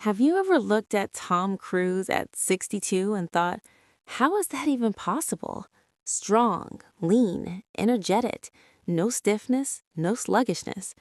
Have you ever looked at Tom Cruise at 62 and thought, how is that even possible? Strong, lean, energetic, no stiffness, no sluggishness.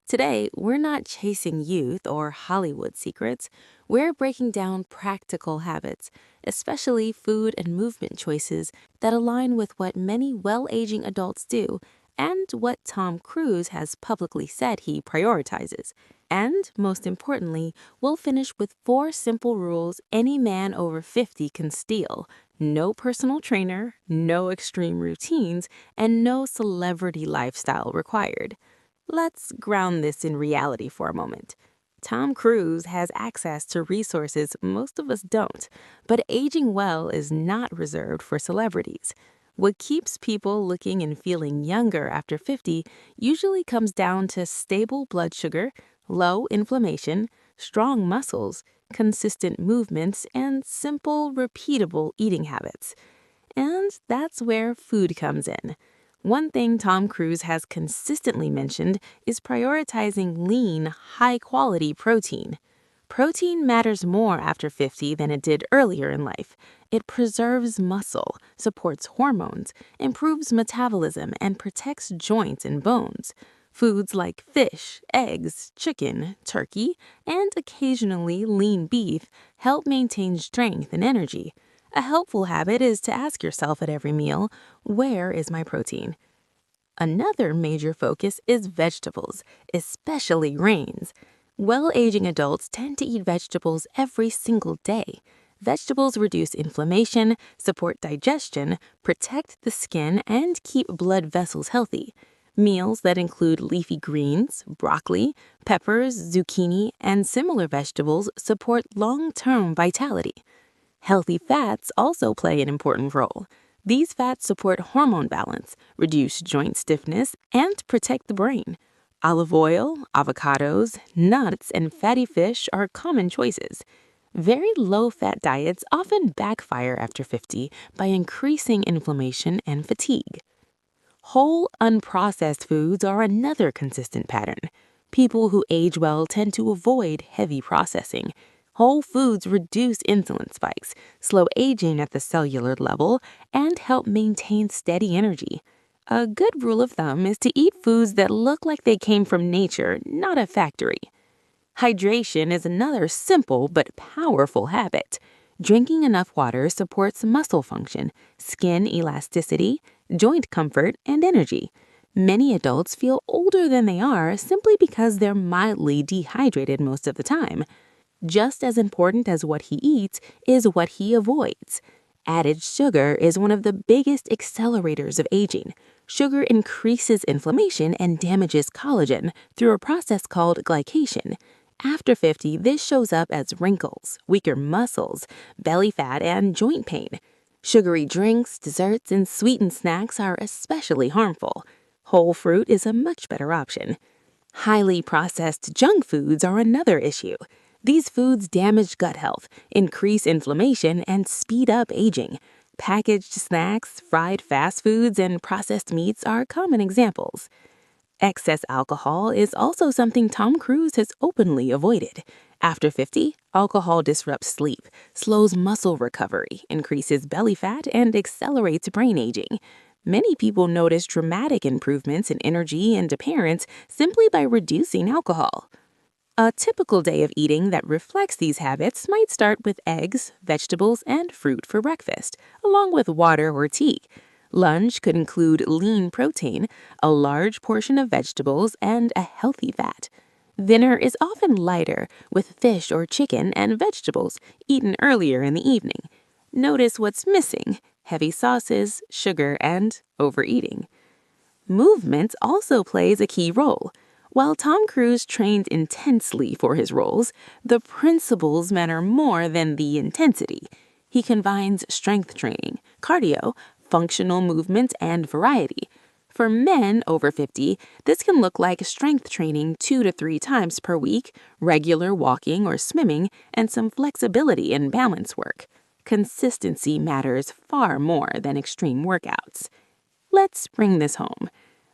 Today, we're not chasing youth or Hollywood secrets. We're breaking down practical habits, especially food and movement choices that align with what many well-aging adults do and what Tom Cruise has publicly said he prioritizes. And most importantly, we'll finish with 4 simple rules any man over 50 can steal. No personal trainer, no extreme routines, and no celebrity lifestyle required. Let's ground this in reality for a moment. Tom Cruise has access to resources most of us don't, but aging well is not reserved for celebrities. What keeps people looking and feeling younger after 50 usually comes down to stable blood sugar, low inflammation, strong muscles, consistent movements, and simple, repeatable eating habits. And that's where food comes in. One thing Tom Cruise has consistently mentioned is prioritizing lean, high-quality protein. Protein matters more after 50 than it did earlier in life. It preserves muscle, supports hormones, improves metabolism, and protects joints and bones. Foods like fish, eggs, chicken, turkey, and occasionally lean beef help maintain strength and energy. A helpful habit is to ask yourself at every meal, where is my protein? Another major focus is vegetables, especially grains. Well-aging adults tend to eat vegetables every single day. Vegetables reduce inflammation, support digestion, protect the skin, and keep blood vessels healthy. Meals that include leafy greens, broccoli, peppers, zucchini, and similar vegetables support long-term vitality. Healthy fats also play an important role. These fats support hormone balance, reduce joint stiffness, and protect the brain. Olive oil, avocados, nuts, and fatty fish are common choices. Very low-fat diets often backfire after 50 by increasing inflammation and fatigue. Whole, unprocessed foods are another consistent pattern. People who age well tend to avoid heavy processing. Whole foods reduce insulin spikes, slow aging at the cellular level, and help maintain steady energy. A good rule of thumb is to eat foods that look like they came from nature, not a factory. Hydration is another simple but powerful habit. Drinking enough water supports muscle function, skin elasticity, joint comfort, and energy. Many adults feel older than they are simply because they're mildly dehydrated most of the time. Just as important as what he eats is what he avoids. Added sugar is one of the biggest accelerators of aging. Sugar increases inflammation and damages collagen through a process called glycation. After 50, this shows up as wrinkles, weaker muscles, belly fat, and joint pain. Sugary drinks, desserts, and sweetened snacks are especially harmful. Whole fruit is a much better option. Highly processed junk foods are another issue. These foods damage gut health, increase inflammation, and speed up aging. Packaged snacks, fried fast foods, and processed meats are common examples. Excess alcohol is also something Tom Cruise has openly avoided. After 50, alcohol disrupts sleep, slows muscle recovery, increases belly fat, and accelerates brain aging. Many people notice dramatic improvements in energy and appearance simply by reducing alcohol. A typical day of eating that reflects these habits might start with eggs, vegetables, and fruit for breakfast, along with water or tea. Lunch could include lean protein, a large portion of vegetables, and a healthy fat. Dinner is often lighter, with fish or chicken and vegetables eaten earlier in the evening. Notice what's missing: heavy sauces, sugar, and overeating. Movement also plays a key role. While Tom Cruise trained intensely for his roles, the principles matter more than the intensity. He combines strength training, cardio, functional movement, and variety. For men over 50, this can look like strength training 2 to 3 times per week, regular walking or swimming, and some flexibility and balance work. Consistency matters far more than extreme workouts. Let's bring this home.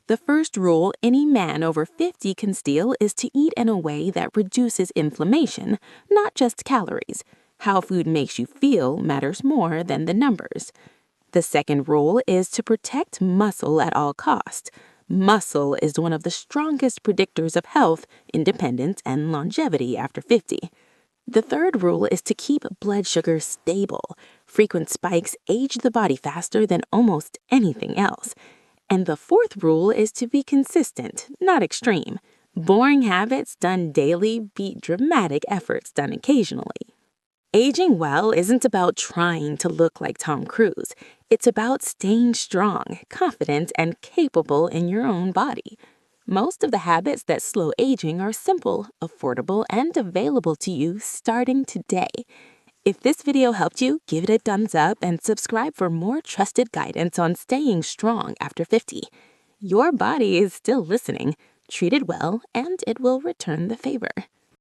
The first rule any man over 50 can steal is to eat in a way that reduces inflammation, not just calories. How food makes you feel matters more than the numbers. The second rule is to protect muscle at all costs. Muscle is one of the strongest predictors of health, independence, and longevity after 50. The third rule is to keep blood sugar stable. Frequent spikes age the body faster than almost anything else. And the fourth rule is to be consistent, not extreme. Boring habits done daily beat dramatic efforts done occasionally. Aging well isn't about trying to look like Tom Cruise. It's about staying strong, confident, and capable in your own body. Most of the habits that slow aging are simple, affordable, and available to you starting today. If this video helped you, give it a thumbs up and subscribe for more trusted guidance on staying strong after 50. Your body is still listening. Treat it well, and it will return the favor.